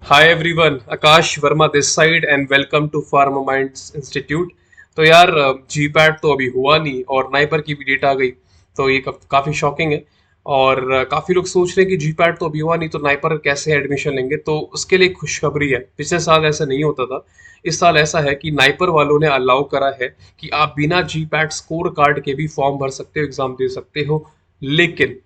Hi everyone, Akash Verma this side and welcome to Pharma Minds Institute. तो यार जी PAT तो अभी हुआ नहीं और नाइपर की भी डेट आ गई। तो ये काफ़ी शॉकिंग है। और काफ़ी लोग सोच रहे हैं कि जी पैट तो अभी हुआ नहीं तो नाइपर कैसे एडमिशन लेंगे। तो उसके लिए एक खुशखबरी है, पिछले साल ऐसा नहीं होता था। इस साल ऐसा है कि नाइपर वालों ने अलाउ करा है कि आप बिना जी पैट स्कोर कार्ड के भी फॉर्म भर सकते हो, एग्जाम दे सकते हो। लेकिन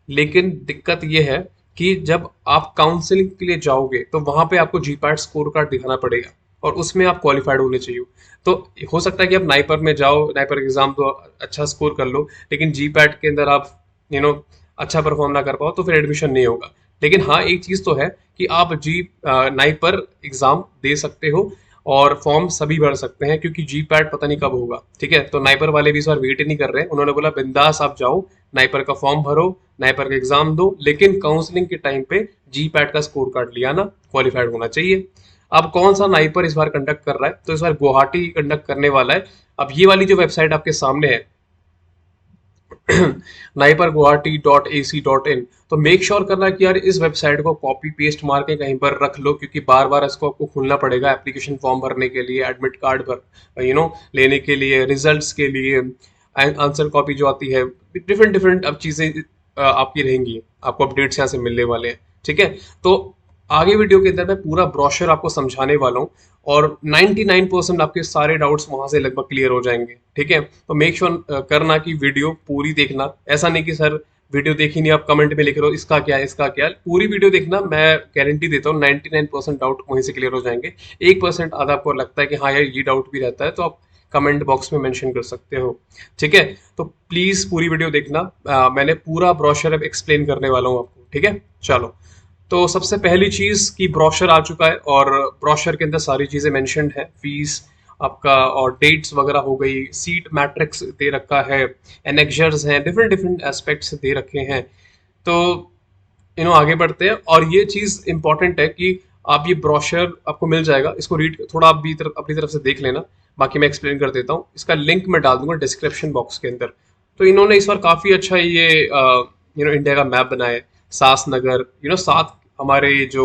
लेकिन दिक्कत ये है कि जब आप काउंसलिंग के लिए जाओगे तो वहां पे आपको जीपैट स्कोर कार्ड दिखाना पड़ेगा और उसमें आप क्वालिफाइड होने चाहिए। तो हो सकता है कि आप नाइपर में जाओ, नाइपर एग्जाम तो अच्छा स्कोर कर लो, लेकिन जीपैट के अंदर आप यू नो अच्छा परफॉर्म ना कर पाओ तो फिर एडमिशन नहीं होगा। लेकिन हाँ, एक चीज तो है कि आप नाइपर एग्जाम दे सकते हो और फॉर्म सभी भर सकते हैं, क्योंकि जी पैट पता नहीं कब होगा। ठीक है, तो नाइपर वाले भी इस बार वेट नहीं कर रहे हैं। उन्होंने बोला बिंदास आप जाओ, नाइपर का फॉर्म भरो, नाइपर का एग्जाम दो, लेकिन काउंसलिंग के टाइम पे जी पैट का स्कोर कार्ड लिया ना, क्वालिफाइड होना चाहिए। अब कौन सा नाइपर इस बार कंडक्ट कर रहा है? तो इस बार गुवाहाटी कंडक्ट करने वाला है। अब ये वाली जो वेबसाइट आपके सामने है naipurguwahati.ac.in, तो मेक श्योर करना कि यार इस वेबसाइट को कॉपी पेस्ट मार के कहीं पर रख लो, क्योंकि बार बार इसको आपको खोलना पड़ेगा एप्लीकेशन फॉर्म भरने के लिए, एडमिट कार्ड भर लेने के लिए, रिजल्ट्स के लिए, आंसर कॉपी जो आती है, डिफरेंट डिफरेंट अब चीज़ें आपकी रहेंगी, आपको अपडेट्स यहाँ से मिलने वाले हैं। ठीक है, तो आगे वीडियो के अंदर मैं पूरा ब्रोशर आपको समझाने वाला हूँ और 99% आपके सारे डाउट्स वहां से लगभग क्लियर हो जाएंगे। ठीक है, तो मेक श्योर करना कि वीडियो पूरी देखना। ऐसा नहीं कि सर वीडियो देखी नहीं, आप कमेंट में लिख रहे हो इसका क्या है इसका क्या है। पूरी वीडियो देखना, मैं गारंटी देता हूँ 99% डाउट वहीं से क्लियर हो जाएंगे। 1% आधा आपको लगता है कि हाँ यार ये डाउट भी रहता है, तो आप कमेंट बॉक्स में मेंशन कर सकते हो। ठीक है, तो प्लीज पूरी वीडियो देखना। मैंने पूरा ब्रोशर अब एक्सप्लेन करने वाला हूँ आपको। ठीक है, चलो। तो सबसे पहली चीज कि ब्रोशर आ चुका है और ब्रोशर के अंदर सारी चीजें मेंशन्ड है, फीस आपका और डेट्स वगैरह हो गई, सीट मैट्रिक्स दे रखा है, एनेक्जर्स हैं, डिफरेंट डिफरेंट एस्पेक्ट्स दे रखे हैं। तो आगे बढ़ते हैं। और ये चीज इंपॉर्टेंट है कि आप ये ब्रोशर आपको मिल जाएगा, इसको रीड थोड़ा आप भी अपनी तरफ से देख लेना। बाकी मैं एक्सप्लेन कर देता हूँ, इसका लिंक मैं डाल दूंगा डिस्क्रिप्शन बॉक्स के अंदर। तो इन्होंने इस बार काफी अच्छा ये इंडिया का मैप बनाया है। सास नगर, सात हमारे जो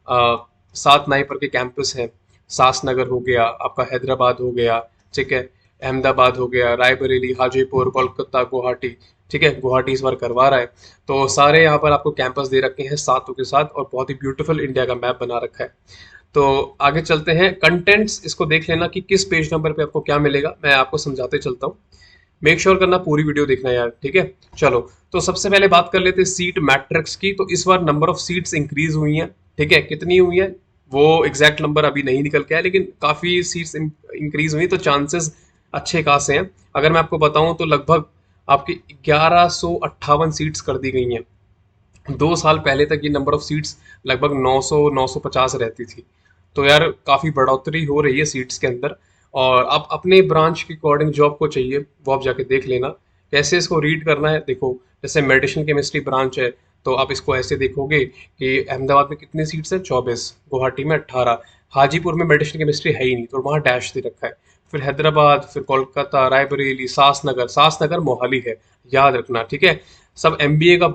अ, सात नाइपर के कैंपस हैं। सास नगर हो गया आपका, हैदराबाद हो गया, ठीक है, अहमदाबाद हो गया, रायबरेली, हाजीपुर, कोलकाता, गुवाहाटी। ठीक है, गुवाहाटी इस बार करवा रहा है। तो सारे यहाँ पर आपको कैंपस दे रखे हैं सातों के साथ, और बहुत ही ब्यूटीफुल इंडिया का मैप बना रखा है। तो आगे चलते हैं, कंटेंट्स इसको देख लेना कि किस पेज नंबर पे आपको क्या मिलेगा, मैं आपको समझाते चलता हूँ। मेक श्योर करना पूरी वीडियो देखना यार। ठीक है, चलो। तो सबसे पहले बात कर लेते हैं सीट मैट्रिक्स की। तो इस बार नंबर ऑफ सीट्स इंक्रीज हुई हैं। ठीक है, कितनी हुई है वो एग्जैक्ट नंबर अभी नहीं निकल के आया, लेकिन काफी सीट्स इंक्रीज हुई, तो चांसेस अच्छे खासे हैं। अगर मैं आपको बताऊं तो लगभग आपकी 1158 सीट्स कर दी गई हैं। 2 साल पहले तक ये नंबर ऑफ सीट्स लगभग 900 950 रहती थी। तो यार काफ़ी बढ़ोतरी हो रही है सीट्स के अंदर। और आप अपने ब्रांच के अकॉर्डिंग जो आपको चाहिए वो आप जाके देख लेना। कैसे इसको रीड करना है देखो, जैसे मेडिसिन केमिस्ट्री ब्रांच है, तो आप इसको ऐसे देखोगे कि अहमदाबाद में कितनी सीट्स हैं, 24, गुवाहाटी में 18, हाजीपुर में मेडिसिन केमिस्ट्री है ही नहीं तो वहाँ डैश दे रखा है। फिर हैदराबाद, फिर कोलकाता, रायबरेली, सास नगर मोहाली है, याद रखना। ठीक है, सब एमबीए का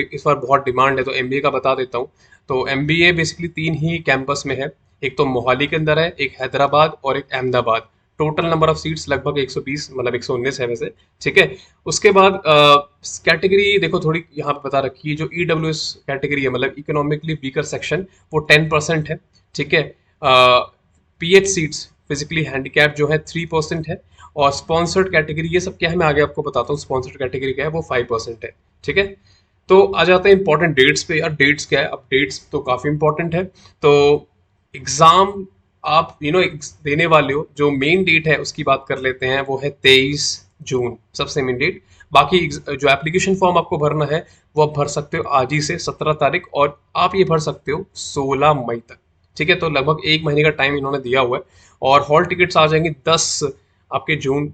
इस बार बहुत डिमांड है, तो एमबीए का बता देता हूँ। तो एमबीए बेसिकली 3 ही कैंपस में है। एक तो मोहाली के अंदर है, एक हैदराबाद और एक Ahmedabad. Total number of seats लगभग 120, मतलब 119 है वैसे। ठीक है, उसके बाद कैटेगरी देखो थोड़ी यहाँ पे बता रखी है। जो ईडब्ल्यूएस कैटेगरी है, मतलब इकोनॉमिकली वीकर सेक्शन, वो 10% है। ठीक है, पीएच सीट्स फिजिकली हैंडीकैप जो है 3% है। और स्पॉन्सर्ड कैटेगरी, ये सब क्या है मैं आगे आपको बताता हूँ। स्पॉन्सर्ड कैटेगरी क्या है वो 5% है। ठीक है, तो आ जाते हैं इंपॉर्टेंट डेट्स पे। यार डेट्स क्या है, अब डेट्स तो काफी इंपॉर्टेंट है। तो एग्जाम आप देने वाले हो, जो मेन डेट है उसकी बात कर लेते हैं, वो है 23 जून, सबसे मेन डेट। बाकी जो एप्लीकेशन फॉर्म आपको भरना है वो आप भर सकते हो आज ही से, 17 तारीख, और आप ये भर सकते हो 16 मई तक। ठीक है, तो लगभग 1 महीने का टाइम इन्होंने दिया हुआ है। और हॉल टिकट्स आ जाएंगे 10 आपके जून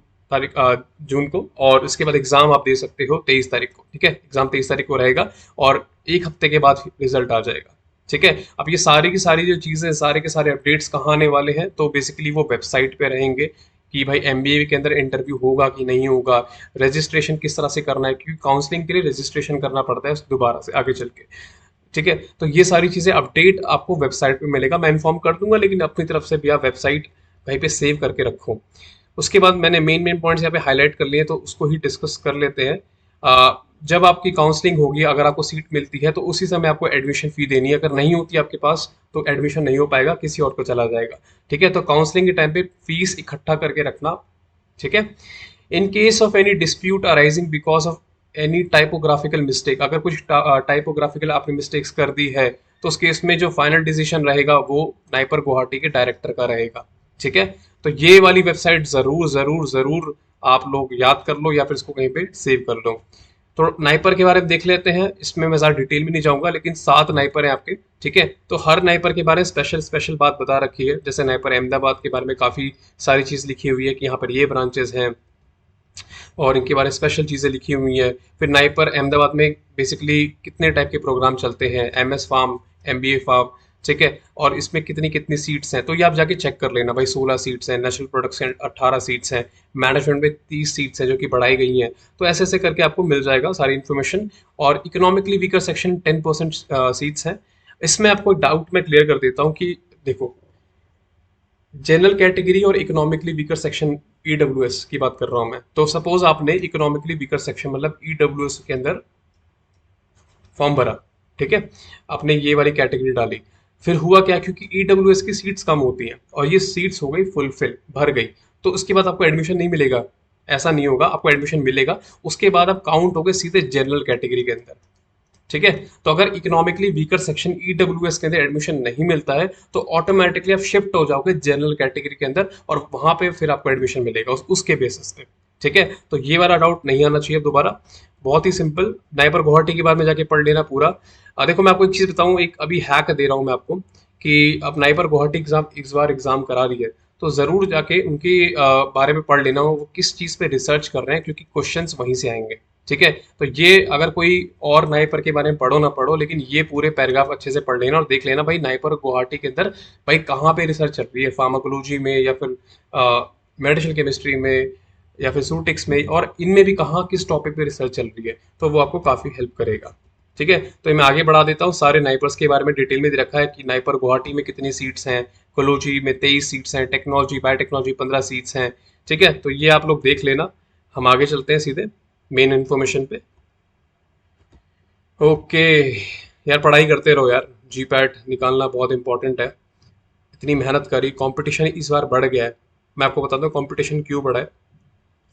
को, और उसके बाद एग्जाम आप दे सकते हो 23 तारीख को। ठीक है, एग्जाम 23 तारीख को रहेगा और एक हफ्ते के बाद रिजल्ट आ जाएगा। ठीक है, अब ये सारी की सारी जो चीज़ें, सारे के सारे अपडेट्स कहाँ आने वाले हैं, तो बेसिकली वो वेबसाइट पे रहेंगे कि भाई एमबीए के अंदर इंटरव्यू होगा कि नहीं होगा, रजिस्ट्रेशन किस तरह से करना है, क्योंकि काउंसलिंग के लिए रजिस्ट्रेशन करना पड़ता है दोबारा से आगे चल के। ठीक है, तो ये सारी चीज़ें अपडेट आपको वेबसाइट पे मिलेगा, मैं इन्फॉर्म कर दूंगा, लेकिन अपनी तरफ से भी आप वेबसाइट कहीं पे सेव करके रखो। उसके बाद मैंने मेन मेन पॉइंट्स यहाँ पे हाईलाइट कर लिए, तो उसको ही डिस्कस कर लेते हैं। जब आपकी काउंसलिंग होगी, अगर आपको सीट मिलती है तो उसी समय आपको एडमिशन फी देनी है, अगर नहीं होती आपके पास तो एडमिशन नहीं हो पाएगा, किसी और को चला जाएगा। ठीक है, तो काउंसलिंग के टाइम पे फीस इकट्ठा करके रखना। ठीक है, in case of any dispute arising because of any typographical mistake, अगर कुछ टाइपोग्राफिकल आपने मिस्टेक्स कर दी है, तो उस केस में जो फाइनल डिसीजन रहेगा वो नाइपर गुवाहाटी के डायरेक्टर का रहेगा। ठीक है, तो ये वाली वेबसाइट जरूर जरूर जरूर आप लोग याद कर लो, या फिर इसको कहीं पे सेव कर लो। तो नाइपर के बारे में देख लेते हैं, इसमें मैं ज़्यादा डिटेल में नहीं जाऊंगा, लेकिन 7 नाइपर हैं आपके। ठीक है, तो हर नाइपर के बारे में स्पेशल स्पेशल बात बता रखी है। जैसे नाइपर अहमदाबाद के बारे में काफ़ी सारी चीज़ लिखी हुई है कि यहाँ पर ये ब्रांचेस हैं, और इनके बारे में स्पेशल चीज़ें लिखी हुई हैं। फिर नाइपर अहमदाबाद में बेसिकली कितने टाइप के प्रोग्राम चलते हैं, MS फार्म, MBA फार्म। ठीक है, और इसमें कितनी कितनी सीट्स हैं, तो ये आप जाके चेक कर लेना भाई। 16 सीट्स हैं, नेशनल प्रोडक्ट्स 18 सीट्स हैं, मैनेजमेंट में 30 सीट्स हैं जो कि बढ़ाई गई हैं। तो ऐसे ऐसे करके आपको मिल जाएगा सारी इन्फॉर्मेशन। और इकोनॉमिकली वीकर सेक्शन 10% सीट्स हैं। इसमें आपको एक डाउट मैं क्लियर कर देता हूँ कि देखो, जनरल कैटेगरी और इकोनॉमिकली वीकर सेक्शन, EWS की बात कर रहा हूं मैं। तो सपोज आपने इकोनॉमिकली वीकर सेक्शन मतलब EWS के अंदर फॉर्म भरा। ठीक है, आपने ये वाली कैटेगरी डाली, फिर हुआ क्या, क्योंकि EWS की सीट्स कम होती हैं और ये सीट्स हो गई फुलफिल, भर गई, तो उसके बाद आपको एडमिशन नहीं मिलेगा। ऐसा नहीं होगा, आपको एडमिशन मिलेगा। उसके बाद आप काउंट हो गए सीधे जनरल कैटेगरी के अंदर। ठीक है, तो अगर इकोनॉमिकली वीकर सेक्शन EWS के अंदर एडमिशन नहीं मिलता है, तो ऑटोमेटिकली आप शिफ्ट हो जाओगे जनरल कैटेगरी के अंदर, और वहां पे फिर आपको एडमिशन मिलेगा उसके बेसिस पे। ठीक है, तो ये वाला डाउट नहीं आना चाहिए दोबारा। बहुत ही सिंपल, नाइपर गुवाहाटी के बाद में जाके पढ़ लेना पूरा। देखो मैं आपको एक चीज बताऊं, एक अभी हैक दे रहा हूं मैं आपको, कि अब नाइपर गुवाहाटी एग्जाम इस बार एग्जाम करा रही है, तो जरूर जाके उनके बारे में पढ़ लेना, वो किस चीज पे रिसर्च कर रहे हैं, क्योंकि क्वेश्चंस वहीं से आएंगे। ठीक है, तो ये अगर कोई और नाइपर के बारे में पढ़ो ना पढ़ो, लेकिन ये पूरे पैराग्राफ अच्छे से पढ़ लेना और देख लेना भाई नाइपर गुवाहाटी के अंदर भाई कहाँ पे रिसर्च चल रही है, फार्माकोलॉजी में या फिर मेडिसिनल केमिस्ट्री में या फिर सूटिक्स में, और इनमें भी कहाँ किस टॉपिक पे रिसर्च चल रही है, तो वो आपको काफ़ी हेल्प करेगा। ठीक है, तो मैं आगे बढ़ा देता हूँ। सारे नाइपर्स के बारे में डिटेल में दे रखा है कि नाइपर गुवाहाटी में कितनी सीट्स हैं, कोलॉजी में 23 सीट्स हैं, टेक्नोलॉजी बायोटेक्नोलॉजी 15 सीट्स हैं। ठीक है, तो ये आप लोग देख लेना। हम आगे चलते हैं सीधे मेन इन्फॉर्मेशन पे। ओके यार, पढ़ाई करते रहो यार, GPAT निकालना बहुत इंपॉर्टेंट है। इतनी मेहनत करी, कंपटीशन इस बार बढ़ गया है। मैं आपको बताता हूँ कंपटीशन क्यों बढ़ा है,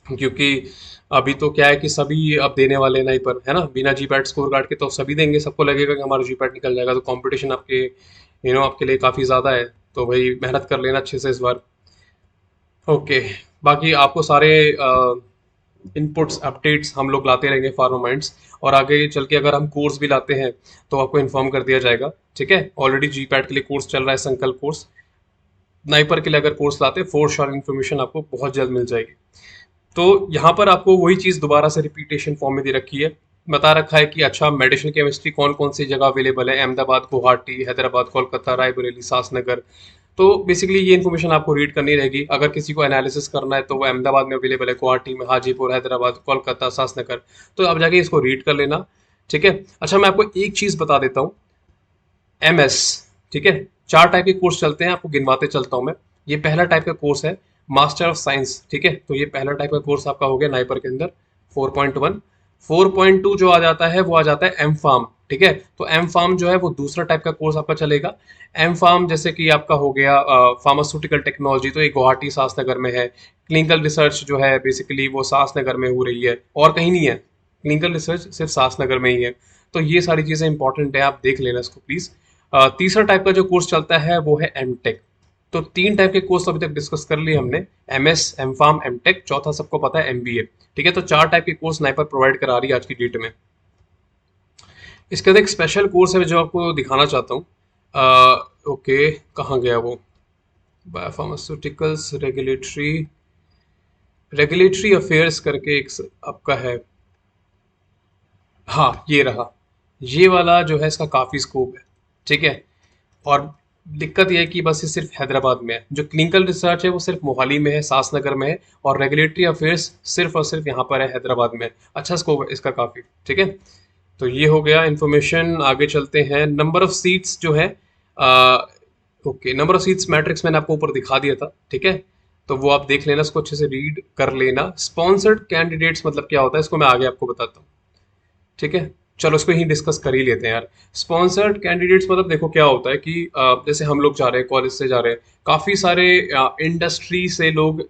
क्योंकि अभी तो क्या है कि सभी अब देने वाले हैं नाइपर, है ना, बिना GPAT स्कोर कार्ड के तो सभी देंगे, सबको लगेगा कि हमारा GPAT निकल जाएगा, तो कंपटीशन आपके आपके लिए काफ़ी ज़्यादा है। तो भाई मेहनत कर लेना अच्छे से इस बार। ओके, बाकी आपको सारे इनपुट्स अपडेट्स हम लोग लाते रहेंगे फार्मा माइंड्स, और आगे चल के अगर हम कोर्स भी लाते हैं तो आपको इन्फॉर्म कर दिया जाएगा। ठीक है, ऑलरेडी GPAT के लिए कोर्स चल रहा है, संकल्प कोर्स। नाइपर के लिए अगर कोर्स लाते हैं, फोर श्योर इन्फॉर्मेशन आपको बहुत जल्द मिल जाएगी। तो यहाँ पर आपको वही चीज़ दोबारा से रिपीटेशन फॉर्म में दे रखी है। बता रखा है कि अच्छा मेडिसिन केमिस्ट्री कौन कौन सी जगह अवेलेबल है, अहमदाबाद, गुवाहाटी, हैदराबाद, कोलकाता, रायबरेली, सासनगर। तो बेसिकली ये इन्फॉर्मेशन आपको रीड करनी रहेगी। अगर किसी को एनालिसिस करना है तो वो अहमदाबाद में अवेलेबल है, गुवाहाटी में, हाजीपुर, हैदराबाद, कोलकाता, सासनगर। तो अब जाके इसको रीड कर लेना। ठीक है, अच्छा मैं आपको एक चीज़ बता देता हूँ, MS। ठीक है, 4 टाइप के कोर्स चलते हैं, आपको गिनवाते चलता हूँ मैं। ये पहला टाइप का कोर्स है मास्टर ऑफ साइंस। ठीक है, तो ये पहला टाइप का कोर्स आपका हो गया नाइपर के अंदर 4.1। 4.2 जो आ जाता है वो आ जाता है M फार्म। ठीक है, तो M फार्म जो है वो दूसरा टाइप का कोर्स आपका चलेगा। M फार्म जैसे कि आपका हो गया फार्मास्यूटिकल टेक्नोलॉजी, तो ये गुवाहाटी सासनगर में है। क्लिनिकल रिसर्च जो है बेसिकली वो सासनगर में हो रही है, और कहीं नहीं है, क्लिनिकल रिसर्च सिर्फ सासनगर में ही है। तो ये सारी चीज़ें इंपॉर्टेंट है, आप देख लेना इसको प्लीज़। तीसरा टाइप का जो कोर्स चलता है वो है M.Tech। तो 3 टाइप के कोर्स अभी तक डिस्कस कर लिए हमने, MS, M फार्म, M.Tech, चौथा सबको पता है MBA। ठीक है, तो 4 टाइप के कोर्स नाइपर प्रोवाइड करा रही है आज की डेट में। इसके अंदर एक स्पेशल कोर्स है जो आपको दिखाना चाहता हूँ। ओके, कहाँ गया वो, बायोफार्मास्यूटिकल्स रेगुलेटरी अफेयर्स करके एक आपका है। हाँ ये रहा, ये वाला जो है इसका काफ़ी स्कोप है। ठीक है, और दिक्कत ये है कि बस ये सिर्फ हैदराबाद में है। जो क्लिनिकल रिसर्च है वो सिर्फ मोहाली में है, सासनगर में है, और रेगुलेटरी अफेयर्स सिर्फ और सिर्फ यहाँ पर है, हैदराबाद में है। अच्छा स्कोप है इसका काफ़ी। ठीक है, तो ये हो गया इन्फॉर्मेशन। आगे चलते हैं। नंबर ऑफ सीट्स जो है, okay, number of seats matrix मैंने आपको ऊपर दिखा दिया था, ठीक है, तो वो आप देख लेना, इसको अच्छे से रीड कर लेना। स्पॉन्सर्ड कैंडिडेट्स मतलब क्या होता है, इसको मैं आगे आपको बताता हूँ, ठीक है। चलो इसको ही डिस्कस कर ही लेते हैं यार। स्पॉन्सर्ड कैंडिडेट्स मतलब देखो क्या होता है कि जैसे हम लोग जा रहे हैं, कॉलेज से जा रहे हैं, काफ़ी सारे इंडस्ट्री से लोग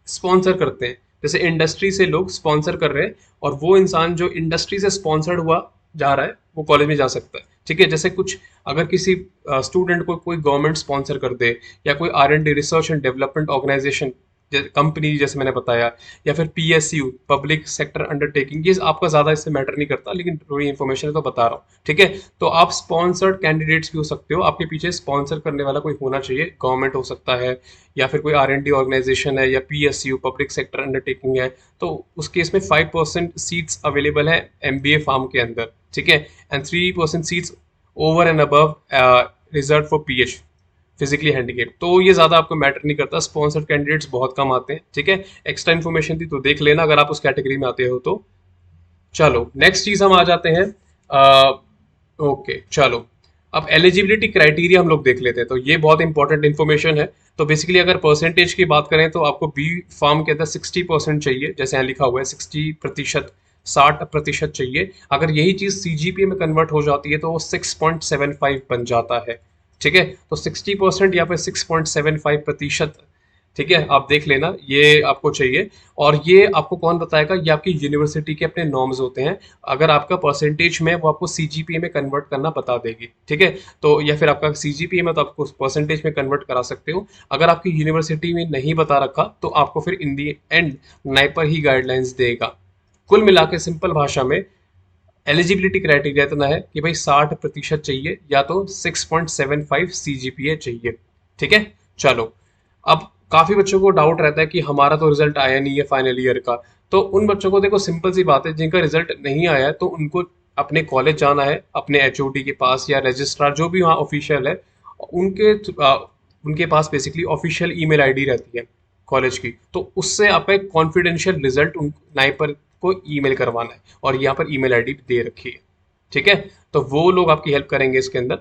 स्पॉन्सर करते हैं। जैसे इंडस्ट्री से लोग स्पॉन्सर कर रहे हैं, और वो इंसान जो इंडस्ट्री से स्पॉन्सर्ड हुआ जा रहा है वो कॉलेज में जा सकता है, ठीक है। जैसे कुछ अगर किसी स्टूडेंट को कोई गवर्नमेंट स्पॉन्सर कर दे, या कोई R&D research and development organization company जैसे मैंने बताया, या फिर PSU पब्लिक सेक्टर अंडरटेकिंग, ये आपका ज़्यादा इससे मैटर नहीं करता, लेकिन थोड़ी इन्फॉर्मेशन है तो बता रहा हूँ, ठीक है। तो आप स्पॉन्सर्ड कैंडिडेट्स भी हो सकते हो, आपके पीछे स्पॉन्सर करने वाला कोई होना चाहिए, गवर्नमेंट हो सकता है, या फिर कोई R&D ऑर्गेनाइजेशन है, या PSU पब्लिक सेक्टर अंडरटेकिंग है। तो उस केस में 5% सीट्स अवेलेबल है MBA फार्म के अंदर, ठीक है, and 3% seats over and above reserve for PH physically handicap. तो ये ज्यादा आपको मैटर नहीं करता, स्पॉन्सर्ड कैंडिडेट्स बहुत कम आते हैं, ठीक है। एक्स्ट्रा इन्फॉर्मेशन थी तो देख लेना अगर आप उस कैटेगरी में आते हो तो। चलो नेक्स्ट चीज हम आ जाते हैं। ओके चलो, अब एलिजिबिलिटी क्राइटेरिया हम लोग देख लेते हैं, तो ये बहुत इंपॉर्टेंट इन्फॉर्मेशन है। तो बेसिकली अगर परसेंटेज की बात करें तो आपको बी फार्म के अंदर 60% चाहिए, जैसे यहाँ लिखा हुआ है 60%, 60% चाहिए। अगर यही चीज CGPA में कन्वर्ट हो जाती है तो वो 6.75 बन जाता है, ठीक है। तो 60% या फिर 6.75%, ठीक है, आप देख लेना, ये आपको चाहिए। और ये आपको कौन बताएगा, ये आपकी यूनिवर्सिटी के अपने नॉर्म्स होते हैं। अगर आपका परसेंटेज में, वो आपको CGPA में कन्वर्ट करना बता देगी, ठीक है। तो या फिर आपका CGPA में, तो आपको परसेंटेज में कन्वर्ट करा सकते हो। अगर आपकी यूनिवर्सिटी में नहीं बता रखा तो आपको फिर इन दी एंड नाइपर ही गाइडलाइंस देगा। कुल मिला के सिंपल भाषा में एलिजिबिलिटी क्राइटेरिया इतना है कि भाई 60% चाहिए, या तो 6.75 CGPA चाहिए, ठीक है। चलो, अब काफी बच्चों को डाउट रहता है कि हमारा तो रिजल्ट आया नहीं है फाइनल ईयर का। तो उन बच्चों को देखो सिंपल सी बात है, जिनका रिजल्ट नहीं आया है तो उनको अपने कॉलेज जाना है, अपने HOD के पास या रजिस्ट्रार जो भी वहाँ ऑफिशियल है, उनके उनके पास बेसिकली ऑफिशियल ईमेल आईडी रहती है कॉलेज की। तो उससे आपका एक कॉन्फिडेंशियल रिजल्ट उन नाइपर को ईमेल करवाना है, और यहाँ पर ईमेल आईडी दे रखी है, ठीक है। तो वो लोग आपकी हेल्प करेंगे इसके अंदर।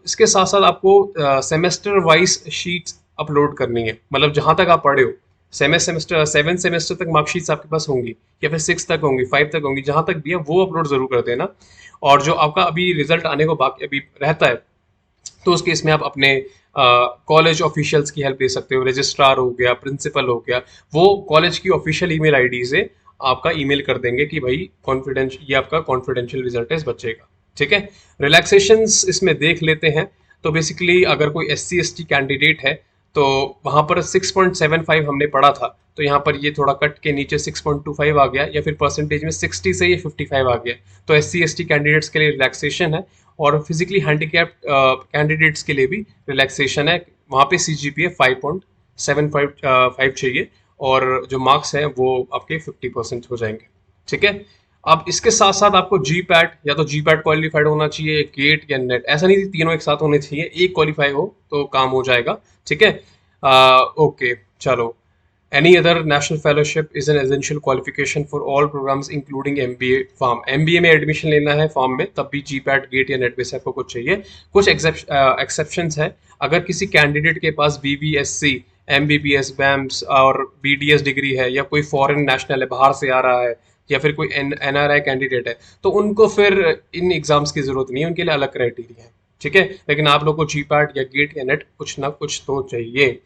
इसके साथ साथ आपको सेमेस्टर वाइज शीट्स अपलोड करनी है, मतलब जहां तक आप पढ़े हो, सेमेस्टर 7 सेमेस्टर तक मार्कशीट्स आपके पास होंगी, या फिर 6 तक होंगी, 5 तक होंगी, जहां तक भी है वो अपलोड जरूर कर देना। और जो आपका अभी रिजल्ट आने को बाकी अभी रहता है, तो उस केस में आप अपने कॉलेज ऑफिशियल्स की हेल्प ले सकते हो, रजिस्ट्रार हो गया, प्रिंसिपल हो गया, वो कॉलेज की ऑफिशियल ईमेल आईडी से आपका ईमेल कर देंगे कि भाई कॉन्फिडेंस, ये आपका कॉन्फिडेंशियल रिजल्ट है इस बच्चे का, ठीक है। रिलैक्सेशंस इसमें देख लेते हैं। तो बेसिकली अगर कोई SC ST कैंडिडेट है, तो वहां पर 6.75 हमने पढ़ा था, तो यहाँ पर ये थोड़ा कट के नीचे 6.25 आ गया, या फिर परसेंटेज में 60 से ये 55 आ गया। तो SC ST कैंडिडेट्स के लिए रिलैक्सेशन है, और फिजिकली हैंडीकैप्ड कैंडिडेट्स के लिए भी रिलैक्सेशन है। वहाँ पे CGPA 5.75 चाहिए, और जो मार्क्स हैं वो आपके 50% हो जाएंगे, ठीक है। अब इसके साथ साथ आपको GPAT, या तो GPAT क्वालिफाइड होना चाहिए, गेट या नेट, ऐसा नहीं तीनों एक साथ होने चाहिए, एक क्वालिफाई हो तो काम हो जाएगा, ठीक है। ओके चलो, any other national fellowship is an essential qualification for all programs including MBA form. MBA में एडमिशन लेना है फॉर्म में, तब भी GPAT गेट या नेट में से आपको कुछ चाहिए। कुछ एक्सेप्शंस है, अगर किसी कैंडिडेट के पास BBSC, MBBS, BAMS और BDS डिग्री है, या कोई फॉरेन नेशनल है, बाहर से आ रहा है, या फिर कोई NRI कैंडिडेट है, तो उनको फिर इन एग्जाम्स की जरूरत नहीं है, उनके लिए अलग क्राइटेरिया है, ठीक है। लेकिन आप लोग को GPAT या गेट या नेट कुछ ना कुछ तो चाहिए।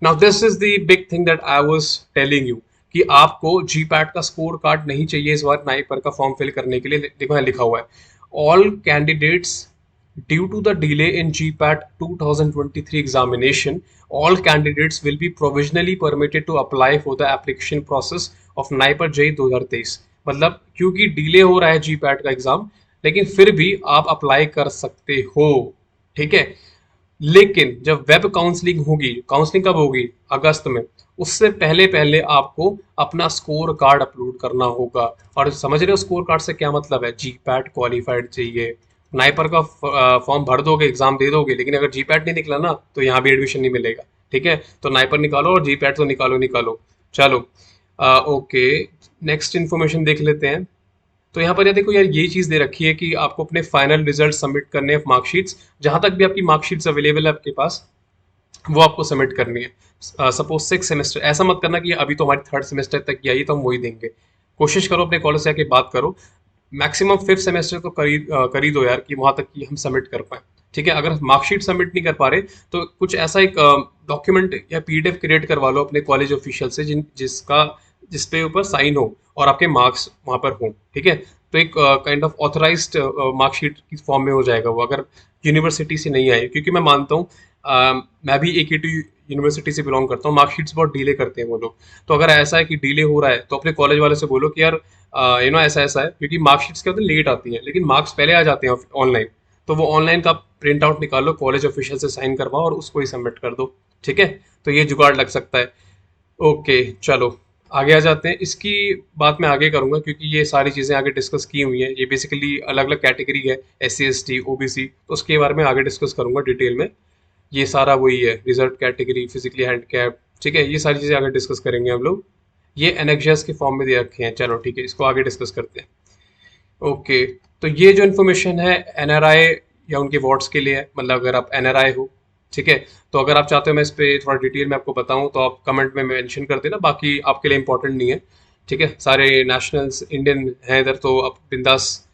Now this is the big thing that I was telling you, कि आपको GPAT का स्कोर कार्ड नहीं चाहिए इस बार नाइपर का फॉर्म फिल करने के लिए। देखो यहाँ लिखा हुआ है, all candidates due to the delay in GPAT 2023 examination, all candidates will be provisionally permitted to apply for the application process of NIPER JEE 2023। मतलब क्योंकि डिले हो रहा है GPAT का एग्जाम, लेकिन फिर भी आप अप्लाई कर सकते हो, ठीक है। लेकिन जब वेब काउंसलिंग होगी, काउंसलिंग कब होगी, अगस्त में, उससे पहले पहले आपको अपना स्कोर कार्ड अपलोड करना होगा। और समझ रहे हो स्कोर कार्ड से क्या मतलब है, GPAT क्वालिफाइड चाहिए। नाइपर का फॉर्म भर दोगे, एग्जाम दे दोगे, लेकिन अगर GPAT नहीं निकला ना तो यहाँ भी एडमिशन नहीं मिलेगा, ठीक है। तो नाइपर निकालो और GPAT तो निकालो निकालो। चलो ओके, नेक्स्ट इन्फॉर्मेशन देख लेते हैं। तो यहाँ पर ये देखो यार, ये चीज़ दे रखी है कि आपको अपने फाइनल रिजल्ट सबमिट करने हैं, मार्कशीट्स जहाँ तक भी आपकी मार्कशीट्स अवेलेबल है आपके पास, वो आपको सबमिट करनी है। सपोज 6 सेमेस्टर, ऐसा मत करना कि अभी तो हमारी 3rd सेमेस्टर तक की आई तो हम वही देंगे। कोशिश करो अपने कॉलेज से आके बात करो, मैक्सिमम 5th सेमेस्टर तो कर ही दो यार, कि वहां तक की हम सबमिट कर पाए। ठीक है, अगर मार्कशीट सबमिट नहीं कर पा रहे तो कुछ ऐसा एक डॉक्यूमेंट या पीडीएफ क्रिएट करवा लो अपने कॉलेज ऑफिशियल से, जिस पे ऊपर साइन हो और आपके मार्क्स वहां पर हो। ठीक है, तो एक काइंड ऑफ ऑथराइज्ड मार्कशीट की फॉर्म में हो जाएगा वो, अगर यूनिवर्सिटी से नहीं आए, क्योंकि मैं मानता हूँ मैं भी AKT यूनिवर्सिटी से बिलोंग करता हूँ, मार्कशीट्स बहुत डिले करते हैं वो लोग। तो अगर ऐसा है कि डिले हो रहा है तो अपने कॉलेज वाले से बोलो कि यार ऐसा ऐसा है, क्योंकि मार्कशीट्स क्या होते हैं लेट आती है, लेकिन मार्क्स पहले आ जाते हैं ऑनलाइन। तो वो ऑनलाइन का प्रिंट आउट निकालो, कॉलेज ऑफिशियल से साइन करवाओ और उसको ही सबमिट कर दो। ठीक है, तो ये जुगाड़ लग सकता है। ओके चलो, आगे आ जाते हैं। इसकी बात मैं आगे करूंगा, क्योंकि ये सारी चीज़ें आगे डिस्कस की हुई हैं। ये बेसिकली अलग अलग कैटेगरी है, SC ST OBC, तो उसके बारे में आगे डिस्कस करूंगा डिटेल में। ये सारा वही है, रिजर्व कैटेगरी, फिजिकली हैंडीकैप। ठीक है, ये सारी चीज़ें आगे डिस्कस करेंगे हम लोग। ये एनेक्सियस के फॉर्म में दे रखे हैं। चलो ठीक है, इसको आगे डिस्कस करते हैं। ओके, तो ये जो इन्फॉर्मेशन है NRI या उनके वार्ड्स के लिए है, मतलब अगर आप NRI हो। ठीक है, तो अगर आप चाहते हो मैं इस पे थोड़ा डिटेल में आपको बताऊं तो आप कमेंट में मेंशन कर देना, बाकी आपके लिए इंपॉर्टेंट नहीं है। ठीक है, सारे नेशनल्स इंडियन हैं इधर, तो आप बिंदास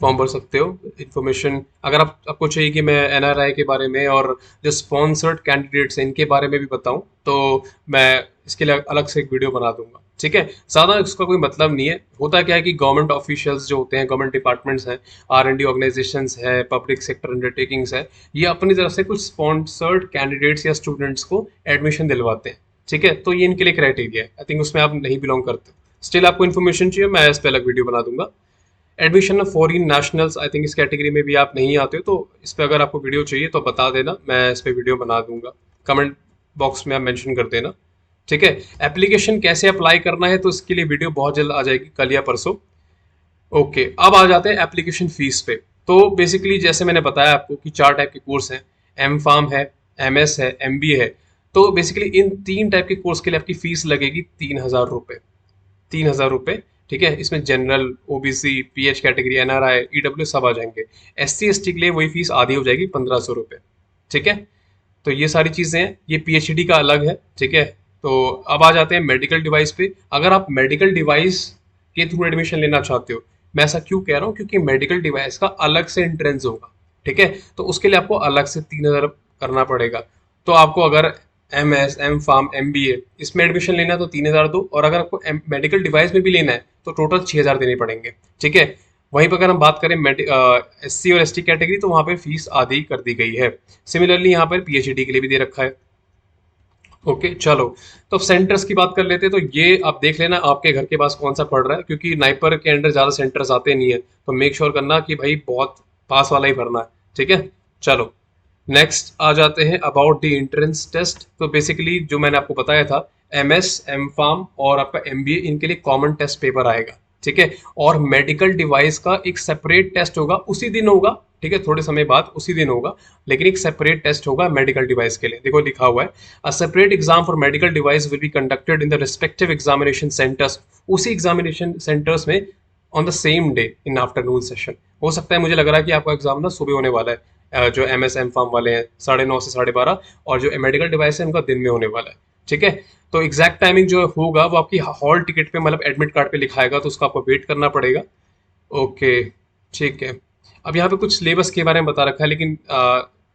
फॉर्म भर सकते हो। इन्फॉर्मेशन अगर आपको चाहिए कि मैं NRI के बारे में और जो स्पॉन्सर्ड कैंडिडेट्स हैं इनके बारे में भी बताऊं, तो मैं इसके लिए अलग से एक वीडियो बना दूंगा। ठीक है, ज़्यादा इसका कोई मतलब नहीं है। होता क्या है कि गवर्नमेंट ऑफिशियल्स जो होते हैं, गवर्नमेंट डिपार्टमेंट्स हैं, R&D ऑर्गेनाइजेशंस है, पब्लिक सेक्टर अंडरटेकिंग्स है, ये अपनी तरफ से कुछ स्पॉन्सर्ड कैंडिडेट्स या स्टूडेंट्स को एडमिशन दिलवाते हैं। ठीक है, तो ये इनके लिए क्राइटेरिया है। आई थिंक उसमें आप नहीं बिलोंग करते, स्टिल आपको इन्फॉर्मेशन चाहिए, मैं इस पर अलग वीडियो बना दूंगा। Admission of foreign nationals, I think इस कैटेगरी में भी आप नहीं आते हो, तो इस पे अगर आपको वीडियो चाहिए तो बता देना, मैं इस पे वीडियो बना दूंगा। कमेंट बॉक्स में आप मेंशन कर देना। ठीक है, एप्लीकेशन कैसे अप्लाई करना है तो इसके लिए वीडियो बहुत जल्द आ जाएगी, कल या परसों। ओके, अब आ जाते हैं एप्लीकेशन फीस पे। तो बेसिकली जैसे मैंने बताया आपको कि 4 टाइप के कोर्स हैं, M Pharm है, MS है, MBA है। तो बेसिकली इन 3 टाइप के कोर्स के लिए आपकी फीस लगेगी 3,000 रुपये। 3,000 रुपये। ठीक है, इसमें general, OBC, PH category, NRI, EW सब आ जाएंगे। SC ST के लिए वही फीस आधी हो जाएगी, 1,500 रुपये। ठीक है, तो ये सारी चीज़ें हैं। ये PhD का अलग है। ठीक है, तो अब आ जाते हैं मेडिकल डिवाइस पे। अगर आप मेडिकल डिवाइस के थ्रू एडमिशन लेना चाहते हो, मैं ऐसा क्यों कह रहा हूँ, क्योंकि मेडिकल डिवाइस का अलग से एंट्रेंस होगा। ठीक है, तो उसके लिए आपको अलग से 3,000 करना पड़ेगा। तो आपको अगर MS, M Pharm, MBA इसमें एडमिशन लेना है तो 3,000 दो, और अगर आपको मेडिकल डिवाइस में भी लेना है तो टोटल 6,000 देने पड़ेंगे। ठीक है, वहीं पर अगर हम बात करें SC और ST कैटेगरी, तो वहाँ पे फीस आधी कर दी गई है। सिमिलरली यहाँ पर PhD के लिए भी दे रखा है। ओके चलो, तो अब सेंटर्स की बात कर लेते हैं। तो ये आप देख लेना आपके घर के पास कौन सा पड़ रहा है, क्योंकि नाइपर के अंडर ज़्यादा सेंटर्स आते नहीं है, तो मेक श्योर करना कि भाई बहुत पास वाला ही भरना है। ठीक है, चलो नेक्स्ट आ जाते हैं अबाउट द एंट्रेंस टेस्ट। तो बेसिकली जो मैंने आपको बताया था, MS, M Pharm और आपका MBA, इनके लिए कॉमन टेस्ट पेपर आएगा। ठीक है, और मेडिकल डिवाइस का एक सेपरेट टेस्ट होगा, उसी दिन होगा। ठीक है, थोड़े समय बाद उसी दिन होगा, लेकिन एक सेपरेट टेस्ट होगा मेडिकल डिवाइस के लिए। देखो लिखा हुआ है, a separate exam for medical device will be conducted in the respective examination centres. उसी एग्जामिनेशन सेंटर्स में on the same day in afternoon session. हो सकता है, मुझे लग रहा है कि आपका एग्जाम ना सुबह होने वाला है, जो MS M Pharm वाले हैं 9:30 से 12:30, और जो मेडिकल डिवाइस है उनका दिन में होने वाला है। ठीक है, तो एग्जैक्ट टाइमिंग जो होगा वो आपकी हॉल टिकट पे, मतलब एडमिट कार्ड पे लिखाएगा, तो उसका आपको वेट करना पड़ेगा। ओके ठीक है, अब यहाँ पे कुछ सिलेबस के बारे में बता रखा है, लेकिन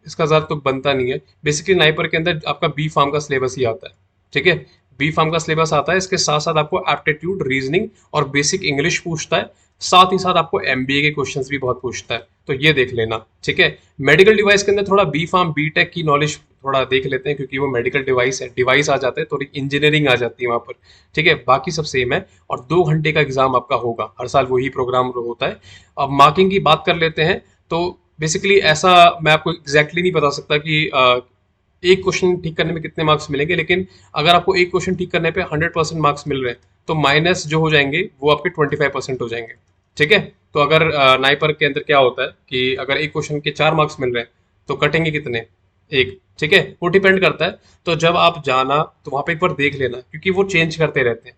इसका ज़्यादा तो बनता नहीं है। बेसिकली नाइपर के अंदर आपका B Pharm का सिलेबस ही आता है। ठीक है, B Pharm का सिलेबस आता है, इसके साथ साथ आपको एप्टीट्यूड, रीजनिंग और बेसिक इंग्लिश पूछता है। साथ ही साथ आपको MBA के क्वेश्चंस भी बहुत पूछता है, तो ये देख लेना। ठीक है, मेडिकल डिवाइस के अंदर थोड़ा B Pharm B.Tech की नॉलेज थोड़ा देख लेते हैं, क्योंकि वो मेडिकल डिवाइस है, डिवाइस आ जाता है, थोड़ी इंजीनियरिंग आ जाती है वहाँ पर। ठीक है, बाकी सब सेम है, और 2 घंटे का एग्जाम आपका होगा, हर साल वही प्रोग्राम होता है। अब मार्किंग की बात कर लेते हैं। तो बेसिकली ऐसा मैं आपको एग्जैक्टली नहीं बता सकता कि एक क्वेश्चन ठीक करने में कितने मार्क्स मिलेंगे, लेकिन अगर आपको एक क्वेश्चन ठीक करने पे 100% मार्क्स मिल रहे हैं, तो माइनस जो हो जाएंगे वो आपके 25% हो जाएंगे। ठीक है, तो अगर नाइपर के अंदर क्या होता है कि अगर एक क्वेश्चन के 4 मार्क्स मिल रहे हैं तो कटेंगे कितने, एक। ठीक है, वो डिपेंड करता है। तो जब आप जाना तो वहाँ पे एक बार देख लेना, क्योंकि वो चेंज करते रहते हैं।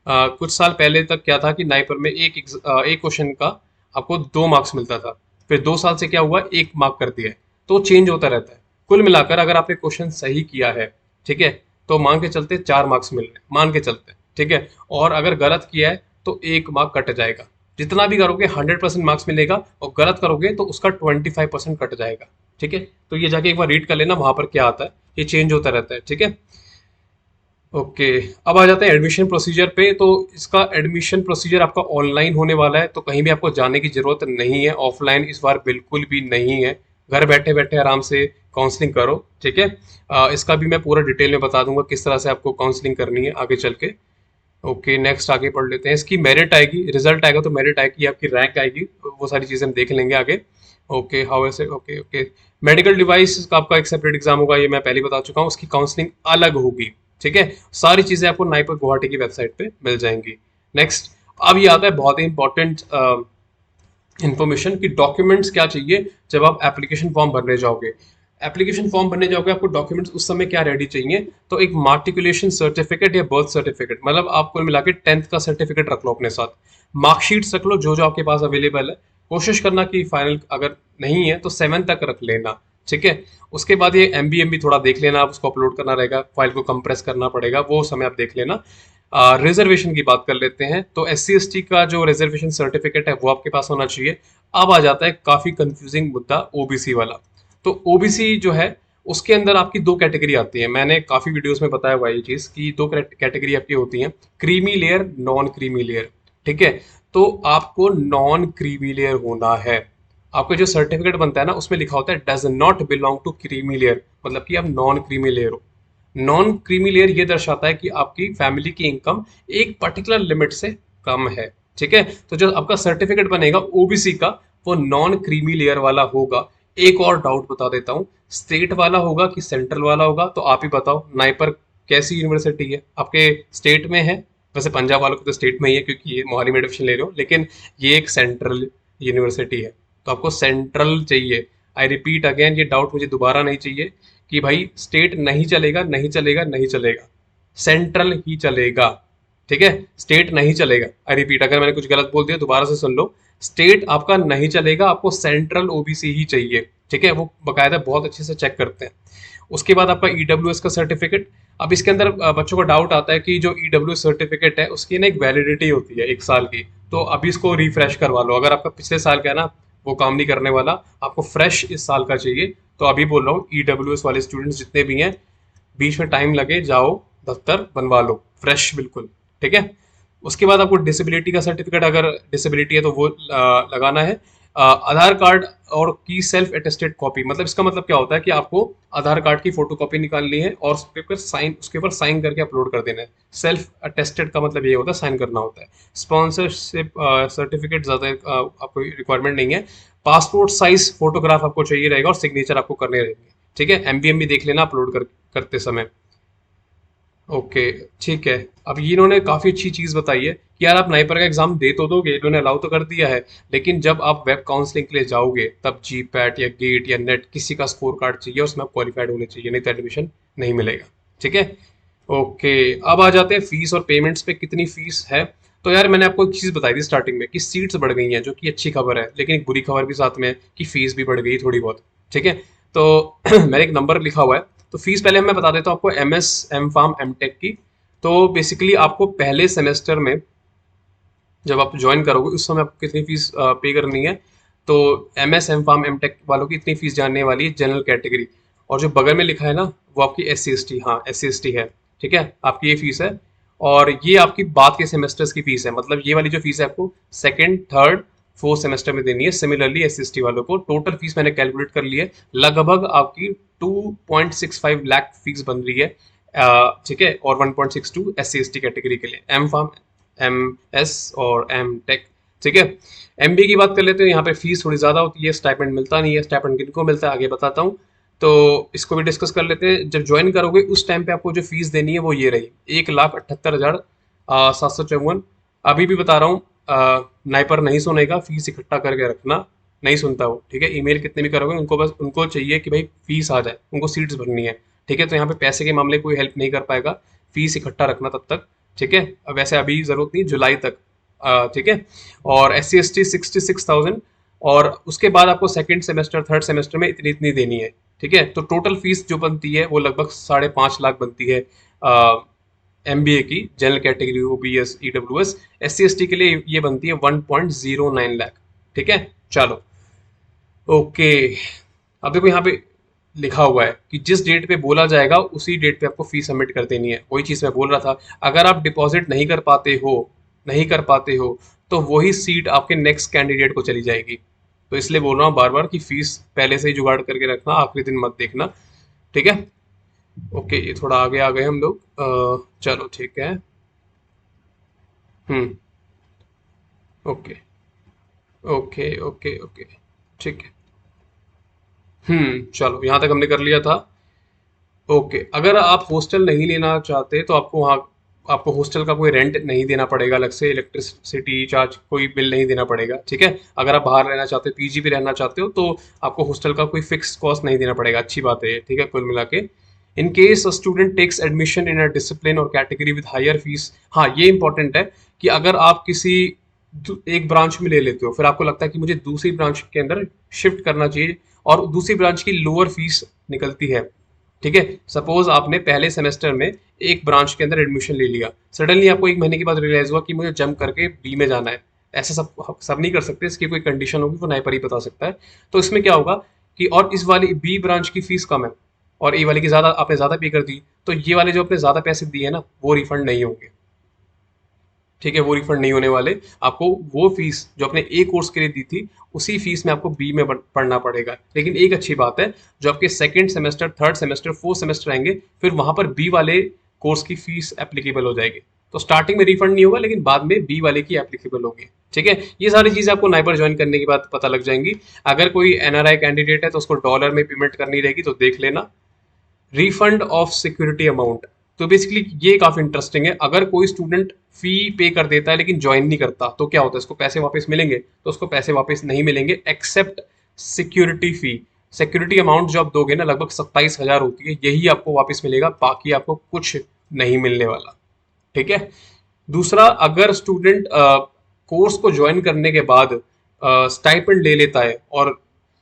कुछ साल पहले तक क्या था कि नाइपर में एक क्वेश्चन का आपको 2 मार्क्स मिलता था, फिर 2 साल से क्या हुआ, 1 मार्क कर दिया है। तो चेंज होता रहता है। कुल मिलाकर अगर आपने क्वेश्चन सही किया है, ठीक है, तो मान के चलते 4 मार्क्स मिल रहे हैं, मान के चलते, ठीक है। और अगर गलत किया है तो 1 मार्क कट जाएगा। जितना भी करोगे 100% मार्क्स मिलेगा, और गलत करोगे तो उसका 25% कट जाएगा, ठीक है। तो ये जाके एक बार रीड कर लेना, वहां पर क्या आता है, ये चेंज होता रहता है, ठीक है। ओके, अब आ जाते हैं एडमिशन प्रोसीजर पे। तो इसका एडमिशन प्रोसीजर आपका ऑनलाइन होने वाला है, तो कहीं भी आपको जाने की जरूरत नहीं है, ऑफलाइन इस बार बिल्कुल भी नहीं है। घर बैठे बैठे आराम से काउंसलिंग करो, ठीक है। इसका भी मैं पूरा डिटेल में बता दूंगा किस तरह से आपको काउंसलिंग करनी है आगे चल के। ओके, नेक्स्ट आगे पढ़ लेते हैं। इसकी मेरिट आएगी, रिजल्ट आएगा तो मेरिट आएगी, आपकी रैंक आएगी, वो सारी चीज़ें हम देख लेंगे आगे। ओके, हाउ ऐसे, ओके ओके। मेडिकल डिवाइस का आपका एक सेपरेट एग्जाम होगा, ये मैं पहले ही बता चुका हूँ, उसकी काउंसलिंग अलग होगी, ठीक है। सारी चीज़ें आपको नाइपर गुवाहाटी की वेबसाइट पे मिल जाएंगी। नेक्स्ट, अब ये आता है बहुत ही इंपॉर्टेंट इन्फॉर्मेशन कि डॉक्यूमेंट्स क्या चाहिए जब आप एप्लीकेशन फॉर्म भरने जाओगे। एप्लीकेशन फॉर्म भरने जाओगे, आपको डॉक्यूमेंट्स उस समय क्या रेडी चाहिए, तो एक मार्टिकुलेशन सर्टिफिकेट या बर्थ सर्टिफिकेट, मतलब आप कुल मिला के 10th का सर्टिफिकेट रख लो अपने साथ, मार्कशीट्स रख लो जो जो आपके पास अवेलेबल है। कोशिश करना कि फाइनल अगर नहीं है तो 7 तक रख लेना, ठीक है। उसके बाद ये एमबी थोड़ा देख लेना, आप उसको अपलोड करना रहेगा, फाइल को कंप्रेस करना पड़ेगा, वो समय आप देख लेना। रिजर्वेशन की बात कर लेते हैं, तो SC ST का जो रिजर्वेशन सर्टिफिकेट है वो आपके पास होना चाहिए। अब आ जाता है काफी कंफ्यूजिंग मुद्दा, ओबीसी वाला। तो ओबीसी जो है उसके अंदर आपकी 2 कैटेगरी आती है, मैंने काफी वीडियोस में बताया हुआ है ये चीज कि 2 कैटेगरी आपकी होती है, creamy layer, non creamy layer, ठीक है। तो आपको नॉन क्रीमी लेयर होना है। आपका जो सर्टिफिकेट बनता है ना, उसमें लिखा होता है does not belong to creamy layer, मतलब कि आप नॉन क्रीमी लेयर हो। नॉन क्रीमी लेयर ये दर्शाता है कि आपकी फैमिली की इनकम एक पर्टिकुलर लिमिट से कम है, ठीक है। तो जो आपका सर्टिफिकेट बनेगा ओबीसी का, वो नॉन क्रीमी लेयर वाला होगा। एक और डाउट बता देता हूँ, स्टेट वाला होगा कि सेंट्रल वाला होगा, तो आप ही बताओ। नाइपर कैसी यूनिवर्सिटी है, आपके स्टेट में है? वैसे पंजाब वालों को तो स्टेट में ही है क्योंकि ये मोहाली में एडमिशन ले रहे हो, लेकिन ये एक सेंट्रल यूनिवर्सिटी है, तो आपको सेंट्रल चाहिए। आई रिपीट अगेन, ये डाउट मुझे दोबारा नहीं चाहिए कि भाई स्टेट नहीं चलेगा, नहीं चलेगा, नहीं चलेगा, सेंट्रल ही चलेगा, ठीक है। स्टेट नहीं चलेगा, आई रिपीट, अगर मैंने कुछ गलत बोल दिया दोबारा से सुन लो। स्टेट आपका नहीं चलेगा, आपको सेंट्रल ओबीसी ही चाहिए, ठीक है। वो बकायदा बहुत अच्छे से चेक करते हैं। उसके बाद आपका ईडब्ल्यूएस का सर्टिफिकेट। अब इसके अंदर बच्चों को डाउट आता है कि जो ईडब्ल्यूएस सर्टिफिकेट है उसकी ना एक वैलिडिटी होती है 1 साल की, तो अभी इसको रिफ्रेश करवा लो। अगर आपका पिछले साल का है ना, वो काम नहीं करने वाला, आपको फ्रेश इस साल का चाहिए, तो अभी बोल रहा हूँ ईडब्ल्यूएस वाले स्टूडेंट्स जितने भी हैं, बीच में टाइम लगे, जाओ दफ्तर बनवा लो फ्रेश बिल्कुल, ठीक है। उसके बाद आपको डिसेबिलिटी का सर्टिफिकेट, अगर डिसेबिलिटी है तो वो लगाना है। आधार कार्ड और की सेल्फ अटेस्टेड कॉपी, मतलब इसका मतलब क्या होता है कि आपको आधार कार्ड की फोटो कॉपी निकालनी है और उसके ऊपर साइन करके अपलोड कर देना है। सेल्फ अटेस्टेड का मतलब ये होता है साइन करना होता है। स्पॉन्सरशिप सर्टिफिकेट ज़्यादा आपको रिक्वायरमेंट नहीं है। पासपोर्ट साइज फोटोग्राफ आपको चाहिए रहेगा और सिग्नेचर आपको करने रहेंगे, ठीक है। एमबीएम भी देख लेना अपलोड करते समय। ओके, ठीक है। अब ये इन्होंने काफ़ी अच्छी चीज़ बताई है कि यार आप नाइपर का एग्ज़ाम दे तो दोगे, इन्होंने अलाउ तो कर दिया है, लेकिन जब आप वेब काउंसलिंग के लिए जाओगे तब जीपैट या गेट या नेट किसी का स्कोर कार्ड चाहिए, उसमें आप क्वालिफाइड होने चाहिए, नहीं तो एडमिशन नहीं मिलेगा, ठीक है। ओके, अब आ जाते हैं फीस और पेमेंट्स पे, कितनी फीस है। तो यार मैंने आपको एक चीज़ बताई थी स्टार्टिंग में कि सीट्स बढ़ गई हैं, जो कि अच्छी खबर है, लेकिन एक बुरी खबर भी साथ में है कि फीस भी बढ़ गई थोड़ी बहुत, ठीक है। तो मैंने एक नंबर लिखा हुआ है, तो फीस पहले मैं बता देता हूँ आपको, MS M pharm M tech की। तो बेसिकली आपको पहले सेमेस्टर में जब आप ज्वाइन करोगे उस समय आपको कितनी फीस पे करनी है, तो MS M pharm M tech वालों की इतनी फीस जानने वाली है, जनरल कैटेगरी। और जो बगल में लिखा है ना, वो आपकी SC ST, हाँ SC ST है, ठीक है, आपकी ये फीस है। और ये आपकी बाद के सेमेस्टर्स की फीस है, मतलब ये वाली जो फीस है आपको सेकंड, थर्ड, फोर्थ सेमेस्टर में देनी है। सिमिलरली SC ST वालों को टोटल फीस मैंने कैलकुलेट कर ली है, लगभग आपकी 2.65 लाख फीस बन रही है, ठीक है। और 1.62 SC ST कैटेगरी के लिए, एम फार्म, MS और एम टेक, ठीक है। MBA की बात कर लेते हैं, यहाँ पे फीस थोड़ी ज़्यादा होती है, स्टाइपेंड मिलता नहीं है। स्टाइपेंड किनको मिलता है आगे बताता हूँ, तो इसको भी डिस्कस कर लेते हैं। जब ज्वाइन करोगे उस टाइम पे आपको जो फीस देनी है वो ये रही, 1,78,754। अभी भी बता रहा हूँ, नाइपर नहीं सुनेगा, फीस इकट्ठा करके रखना, नहीं सुनता वो, ठीक है। ईमेल कितने भी करोगे उनको बस उनको चाहिए कि भाई फीस आ जाए, उनको सीट्स भरनी है, ठीक है। तो यहाँ पे पैसे के मामले कोई हेल्प नहीं कर पाएगा, फीस इकट्ठा रखना तब तक, ठीक है। अब वैसे अभी जरूरत नहीं, जुलाई तक, ठीक है। और SC ST 66,000, और उसके बाद आपको सेकंड सेमेस्टर थर्ड सेमेस्टर में इतनी इतनी देनी है, ठीक है। तो टोटल फीस जो बनती है वो लगभग 5.5 लाख बनती है MBA की, general category OBS EWS। SC ST के लिए ये बनती है 1.09 लाख, ठीक है। चलो, ओके। अब देखो यहाँ पे लिखा हुआ है कि जिस डेट पे बोला जाएगा उसी डेट पे आपको फीस सबमिट कर देनी है। वही चीज मैं बोल रहा था, अगर आप डिपॉजिट नहीं कर पाते हो तो वही सीट आपके नेक्स्ट कैंडिडेट को चली जाएगी। तो इसलिए बोल रहा हूँ बार बार कि फीस पहले से ही जुगाड़ करके रखना, आखिरी दिन मत देखना, ठीक है। ओके, ये थोड़ा आगे आ गए हम लोग। चलो ठीक है। हम्म। ओके ओके ओके ओके, ठीक है। चलो यहाँ तक हमने कर लिया था। ओके, अगर आप हॉस्टल नहीं लेना चाहते तो आपको हॉस्टल का कोई रेंट नहीं देना पड़ेगा, अलग से इलेक्ट्रिसिटी चार्ज कोई बिल नहीं देना पड़ेगा, ठीक है। अगर आप बाहर रहना चाहते हो, PG पे रहना चाहते हो, तो आपको हॉस्टल का कोई फिक्स कॉस्ट नहीं देना पड़ेगा। अच्छी बात है ये, ठीक है, कुल मिला के। In case a student takes admission in a discipline or category with higher fees, हाँ ये इंपॉर्टेंट है कि अगर आप किसी एक ब्रांच में ले लेते हो, फिर आपको लगता है कि मुझे दूसरी ब्रांच के अंदर शिफ्ट करना चाहिए, और दूसरी ब्रांच की लोअर फीस निकलती है, ठीक है। सपोज आपने पहले सेमेस्टर में एक ब्रांच के अंदर एडमिशन ले लिया, सडनली आपको एक महीने के बाद रियलाइज हुआ कि मुझे जंप करके B में जाना है। ऐसा सब नहीं कर सकते, इसकी कोई कंडीशन होगी, वो नाइपर ही बता सकता है। तो इसमें क्या होगा कि और इस वाली B ब्रांच की फीस कम है और A वाली की ज्यादा, आपने ज्यादा पे कर दी, तो ये वाले जो आपने ज्यादा पैसे दिए ना वो रिफंड नहीं होंगे, ठीक है। वो रिफंड नहीं होने वाले। आपको वो फीस जो आपने A कोर्स के लिए दी थी, उसी फीस में आपको B में पढ़ना पड़ेगा। लेकिन एक अच्छी बात है, जो आपके second semester third semester fourth semester आएंगे, फिर वहां पर B वाले कोर्स की फीस एप्लीकेबल हो जाएगी। तो स्टार्टिंग में रिफंड नहीं होगा, लेकिन बाद में B वाले की एप्लीकेबल होगी, ठीक है। ये सारी चीजें आपको नाइपर ज्वाइन करने के बाद पता लग जाएंगी। अगर कोई NRI कैंडिडेट है तो उसको डॉलर में पेमेंट करनी रहेगी, तो देख लेना। रिफंड ऑफ सिक्योरिटी अमाउंट, तो बेसिकली ये काफी इंटरेस्टिंग है। अगर कोई स्टूडेंट फी पे कर देता है लेकिन ज्वाइन नहीं करता, तो क्या होता है, उसको पैसे वापस मिलेंगे? तो उसको पैसे वापस नहीं मिलेंगे, एक्सेप्ट सिक्योरिटी फी। सिक्योरिटी अमाउंट जो आप दोगे ना, लगभग 27,000 होती है, यही आपको वापस मिलेगा, बाकी आपको कुछ नहीं मिलने वाला, ठीक है। दूसरा, अगर स्टूडेंट कोर्स को ज्वाइन करने के बाद स्टाइपेंड ले लेता है और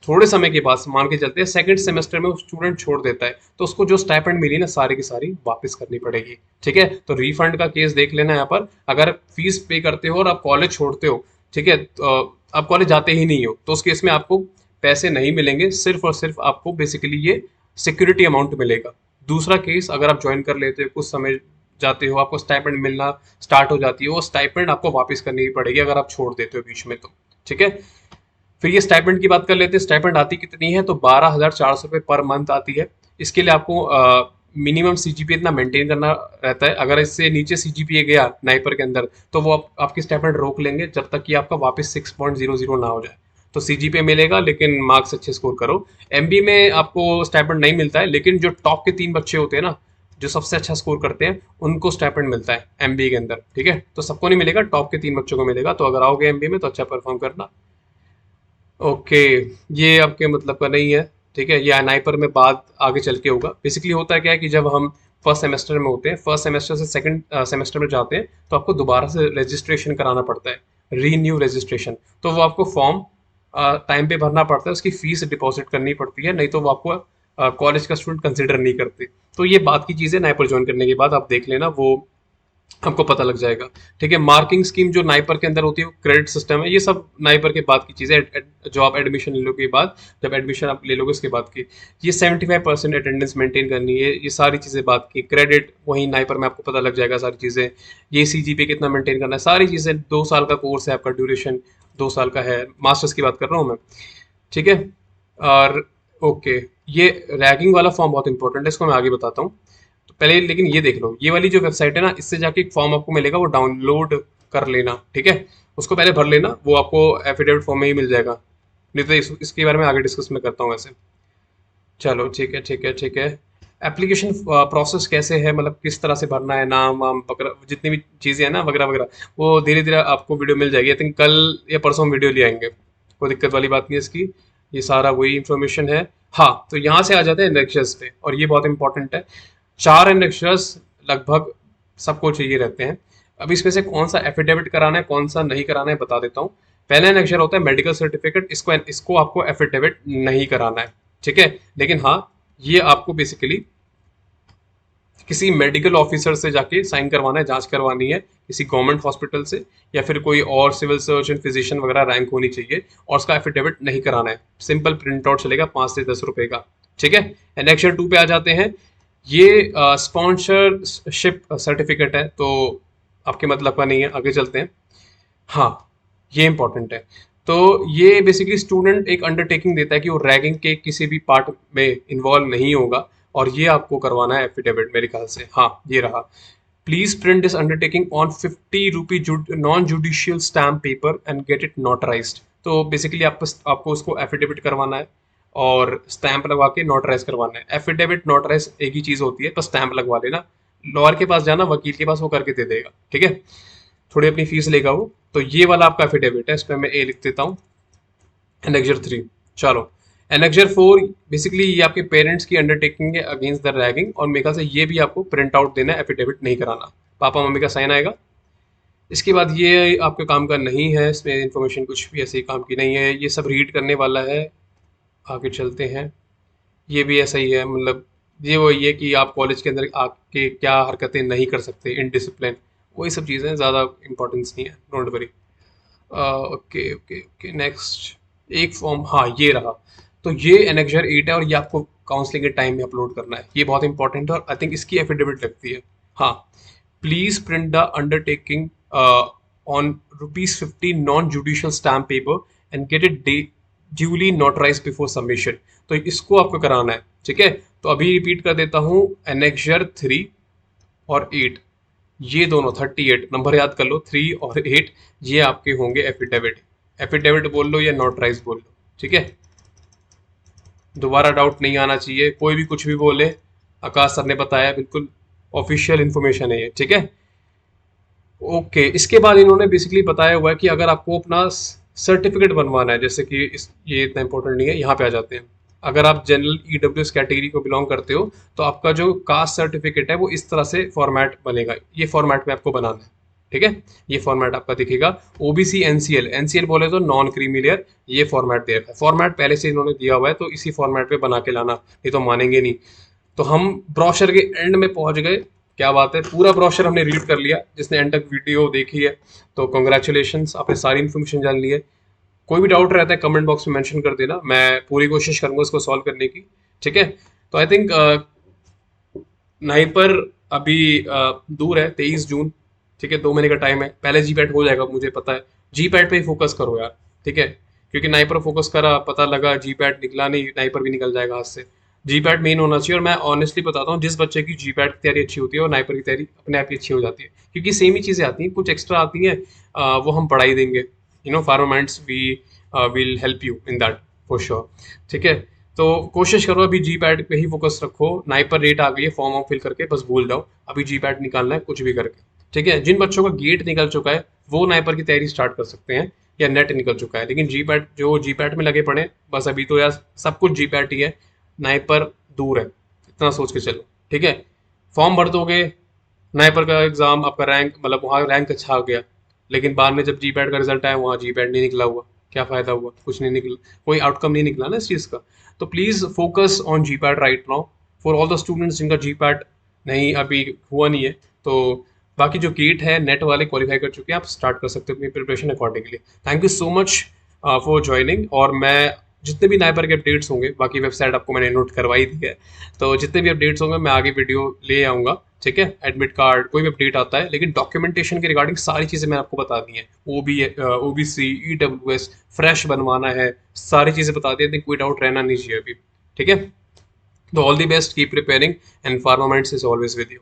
थोड़े समय के बाद मान के चलते हैं सेकंड सेमेस्टर में वो स्टूडेंट छोड़ देता है, तो उसको जो स्टाइपेंड मिली ना सारी की सारी वापस करनी पड़ेगी, ठीक है। तो रिफंड का केस देख लेना यहाँ पर। अगर फीस पे करते हो और आप कॉलेज छोड़ते हो, ठीक है, तो आप कॉलेज जाते ही नहीं हो, तो उस केस में आपको पैसे नहीं मिलेंगे, सिर्फ और सिर्फ आपको बेसिकली ये सिक्योरिटी अमाउंट मिलेगा। दूसरा केस, अगर आप ज्वाइन कर लेते हो, कुछ समय जाते हो, आपको स्टाइपेंड मिलना स्टार्ट हो जाती है, वो स्टाइपेंड आपको वापस करनी पड़ेगी अगर आप छोड़ देते हो बीच में, तो ठीक है। फिर ये स्टाइपेंड की बात कर लेते हैं। स्टाइपेंड आती कितनी है, तो 12,400 रुपये पर मंथ आती है। इसके लिए आपको मिनिमम CGPA इतना मेंटेन करना रहता है। अगर इससे नीचे CGPA गया नाइपर के अंदर, तो वो आपकी स्टाइपेंड रोक लेंगे जब तक कि आपका वापस 6.00 ना हो जाए। तो CGPA मिलेगा, लेकिन मार्क्स अच्छे स्कोर करो। MB में आपको स्टाइपेंड नहीं मिलता है, लेकिन जो टॉप के 3 बच्चे होते हैं ना, जो सबसे अच्छा स्कोर करते हैं, उनको स्टाइपेंड मिलता है MBA के अंदर, ठीक है। तो सबको नहीं मिलेगा, टॉप के 3 बच्चों को मिलेगा। तो अगर आओगे MBA में तो अच्छा परफॉर्म करना। ओके, ये आपके मतलब का नहीं है, ठीक है। ये नाइपर में बात आगे चल के होगा। बेसिकली होता क्या है कि जब हम फर्स्ट सेमेस्टर में होते हैं, फर्स्ट सेमेस्टर से सेकंड सेमेस्टर में जाते हैं, तो आपको दोबारा से रजिस्ट्रेशन कराना पड़ता है, रीन्यू रजिस्ट्रेशन। तो वो आपको फॉर्म टाइम पे भरना पड़ता है, उसकी फीस डिपॉजिट करनी पड़ती है, नहीं तो वो आपको कॉलेज का स्टूडेंट कंसिडर नहीं करते। तो ये बात की चीज़ें नाइपर ज्वाइन करने के बाद आप देख लेना, वो आपको पता लग जाएगा, ठीक है। मार्किंग स्कीम जो नाइपर के अंदर होती है, वो क्रेडिट सिस्टम है, ये सब नाइपर के बाद की चीज़ें, जो आप एडमिशन ले लोगे के बाद, जब एडमिशन आप ले लोगे उसके बाद की। ये 75% अटेंडेंस मेंटेन करनी है, ये सारी चीज़ें बात की। क्रेडिट वहीं नाइपर में आपको पता लग जाएगा सारी चीज़ें। ये CGPA कितना मेंटेन करना है, सारी चीज़ें। 2 साल का कोर्स है आपका, ड्यूरेशन 2 साल का है, मास्टर्स की बात कर रहा हूँ मैं, ठीक है। और ओके, ये रैगिंग वाला फॉर्म बहुत इंपॉर्टेंट है, इसको मैं आगे बताता हूँ। तो पहले लेकिन ये देख लो, ये वाली जो वेबसाइट है ना, इससे जाके एक फॉर्म आपको मिलेगा, वो डाउनलोड कर लेना, ठीक है। उसको पहले भर लेना, वो आपको एफिडेविट फॉर्म में ही मिल जाएगा। नहीं तो इसके बारे में आगे डिस्कस में करता हूँ वैसे। चलो ठीक है ठीक है ठीक है। एप्लीकेशन प्रोसेस कैसे है, मतलब किस तरह से भरना है, नाम वाम वगैरह जितनी भी चीज़ें हैं ना वगैरह वगैरह, वो धीरे धीरे आपको वीडियो मिल जाएगी। आई थिंक कल या परसों हम वीडियो ले आएंगे, कोई दिक्कत वाली बात नहीं है इसकी। ये सारा वही इंफॉर्मेशन है। हाँ, तो यहाँ से आ जाते हैं इंडेक्सेस पे, और ये बहुत इंपॉर्टेंट है। 4 इंडेक्सेस लगभग सबको चाहिए रहते हैं। अब इसमें से कौन सा एफिडेविट कराना है कौन सा नहीं कराना है बता देता हूँ। पहला अनेक्जर होता है मेडिकल सर्टिफिकेट, इसको इसको आपको एफिडेविट नहीं कराना है, ठीक है। लेकिन हाँ, ये आपको बेसिकली किसी मेडिकल ऑफिसर से जाके साइन करवाना है, जांच करवानी है किसी गवर्नमेंट हॉस्पिटल से, या फिर कोई और सिविल सर्जन फिजिशियन वगैरह रैंक होनी चाहिए, और उसका एफिडेविट नहीं कराना है। सिंपल प्रिंट आउट चलेगा 5 से 10 रुपए का, ठीक है। एनेक्सर 2 पे आ जाते हैं। ये स्पॉन्सरशिप सर्टिफिकेट है, तो आपके मतलब का नहीं है, आगे चलते हैं। हाँ, ये इंपॉर्टेंट है। तो ये बेसिकली स्टूडेंट एक अंडरटेकिंग देता है कि वो रैगिंग के किसी भी पार्ट में इन्वॉल्व नहीं होगा, और ये आपको करवाना है एफिडेविट मेरे ख्याल से। हाँ, ये रहा। Please print this undertaking on 50 rupee non judicial stamp paper and get it notarised. तो बेसिकली आपको उसको एफिडेविट करवाना है और स्टैंप लगवा के नोटराइज करवाना है। एफिडेविट नोटराइज एक ही चीज होती है, तो स्टैंप लगवा लेना, लॉयर के पास जाना, वकील के पास, वो करके दे देगा, ठीक है। थोड़ी अपनी फीस लेगा वो। तो ये वाला आपका एफिडेविट है, इस पर मैं ए लिख देता हूँ। एनेक्जर 3, चलो। एनेक्जर 4 बेसिकली ये आपके पेरेंट्स की अंडरटेकिंग है अगेंस्ट द रैगिंग, और मेरे ख्याल से ये भी आपको प्रिंट आउट देना है, एफिडेविट नहीं कराना, पापा मम्मी का साइन आएगा। इसके बाद ये आपके काम का नहीं है, इसमें इंफॉर्मेशन कुछ भी ऐसे काम की नहीं है, ये सब रीड करने वाला है। आगे चलते हैं। ये भी ऐसा ही है, मतलब ये वही है कि आप कॉलेज के अंदर आके क्या हरकतें नहीं कर सकते, इनडिसिप्लिन, वही सब चीज़ें, ज़्यादा इंपॉर्टेंस नहीं है, don't worry. Okay okay okay, next एक फॉर्म, हाँ ये रहा। तो ये एनेक्जर 8 है, और ये आपको काउंसलिंग के टाइम में अपलोड करना है, ये बहुत इंपॉर्टेंट है, और आई थिंक इसकी एफिडेविट लगती है। हाँ, please print the undertaking on ₹50 non judicial stamp paper and get it duly notarize before submission. तो इसको आपको कराना है, ठीक है। तो अभी रिपीट कर देता हूँ, एनेक्जर 3 और 8, ये दोनों 38 नंबर याद कर लो, 3 और 8, ये आपके होंगे एफिडेविट। एफिडेविट बोल लो या नोटराइज बोल लो, ठीक है। दोबारा डाउट नहीं आना चाहिए, कोई भी कुछ भी बोले, आकाश सर ने बताया, बिल्कुल ऑफिशियल इंफॉर्मेशन है ये, ठीक है। ओके, इसके बाद इन्होंने बेसिकली बताया हुआ है कि अगर आपको अपना सर्टिफिकेट बनवाना है, जैसे कि ये इतना इंपॉर्टेंट नहीं है, यहाँ पे आ जाते हैं। अगर आप जनरल ईडब्ल्यूएस कैटेगरी को बिलोंग करते हो, तो आपका जो कास्ट सर्टिफिकेट है वो इस तरह से फॉर्मेट बनेगा, ये फॉर्मेट में आपको बनाना है, ठीक है। ये फॉर्मेट आपका दिखेगा। ओबीसी एनसीएल, एनसीएल बोले तो नॉन क्रीमी लेयर, ये फॉर्मेट दे रखा है, फॉर्मेट पहले से इन्होंने दिया हुआ है, तो इसी फॉर्मेट पे बना के लाना, नहीं तो मानेंगे नहीं। तो हम ब्रोशर के एंड में पहुंच गए, क्या बात है, पूरा ब्रोशर हमने रीड कर लिया, जिसने एंड तक वीडियो देखी है तो कॉन्ग्रेचुलेशंस, आपने सारी इन्फॉर्मेशन जान ली है। कोई भी डाउट रहता है कमेंट बॉक्स में मेंशन कर देना, मैं पूरी कोशिश करूंगा उसको सॉल्व करने की, ठीक है। तो आई थिंक नाइपर अभी दूर है, 23 जून, ठीक है, 2 महीने का टाइम है, पहले जी पैट हो जाएगा मुझे पता है। जी पैट पे ही फोकस करो यार, ठीक है, क्योंकि नाइपर फोकस करा, पता लगा जी पैट निकला नहीं, नाइपर भी निकल जाएगा हाथ से। जी पैट मेन होना चाहिए, और मैं ऑनेस्टली बताता हूँ, जिस बच्चे की जी पैट की तैयारी अच्छी होती है और नाइपर की तैयारी अपने आप ही अच्छी हो जाती है, क्योंकि सेम ही चीज़ें आती हैं, कुछ एक्स्ट्रा आती हैं, वो हम पढ़ाई देंगे, Pharma Minds we will help you in that for sure, ठीक है। तो कोशिश करो अभी जी पैड पे ही फोकस रखो, नाइपर रेट आ गई है, फॉर्म फिल करके बस भूल जाओ, अभी जी पैड निकालना है कुछ भी करके, ठीक है। जिन बच्चों का गेट निकल चुका है वो नाइपर की तैयारी स्टार्ट कर सकते हैं, या नेट निकल चुका है, लेकिन जी पैड जो जी पैड में लगे पड़े, बस अभी तो यार सब कुछ जी पैड ही है, नाइपर दूर है, इतना सोच के चलो, ठीक है। फॉर्म भर दोगे, नाइपर का एग्जाम आपका रैंक, मतलब वहाँ रैंक अच्छा आ गया, लेकिन बाद में जब जी पैड का रिजल्ट आया वहाँ जी पैड नहीं निकला हुआ, क्या फायदा हुआ, कुछ नहीं निकला, कोई आउटकम नहीं निकला ना इस चीज़ का। तो please focus on GPAT right now for all the students जिनका जी पैड नहीं अभी हुआ नहीं है। तो बाकी जो गेट है नेट वाले क्वालिफाई कर चुके हैं, आप स्टार्ट कर सकते हो अपनी preparation accordingly. Thank you so much for joining, और मैं जितने भी नाइपर के अपडेट्स होंगे, बाकी वेबसाइट आपको मैंने नोट करवाई दी है, तो जितने भी अपडेट्स होंगे मैं आगे वीडियो ले आऊँगा, ठीक है। एडमिट कार्ड कोई भी अपडेट आता है, लेकिन डॉक्यूमेंटेशन के रिगार्डिंग सारी चीज़ें मैंने आपको बता दी हैं, ओबीसी ईडब्ल्यूएस फ्रेश बनवाना है, सारी चीज़ें बता दी हैं, कोई डाउट रहना नहीं चाहिए अभी, ठीक है। तो all the best, keep preparing, and pharma minds is always with you.